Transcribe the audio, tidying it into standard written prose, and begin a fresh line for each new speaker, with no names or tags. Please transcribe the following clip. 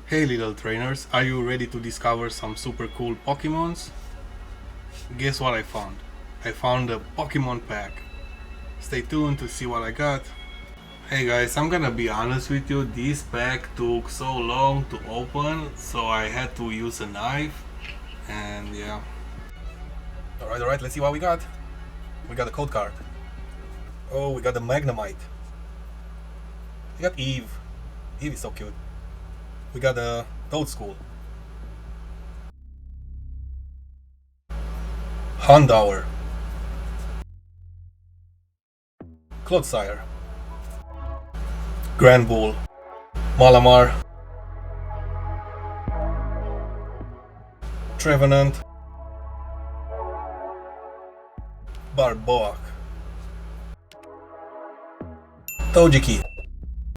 Hey little trainers, are you ready to discover some super cool Pokemons? Guess what I found? I found a Pokemon pack. Stay tuned to see what I got. Hey guys, I'm gonna be honest with you, this pack took so long to open, so I had to use a knife, and yeah. Alright, let's see what we got. We got a code card. Oh, we got the Magnemite. We got Eve. Eve is so cute. We got a Toadstool. Houndour. Clodsire. Granbull. Malamar. Trevenant. Barboak. Togeki.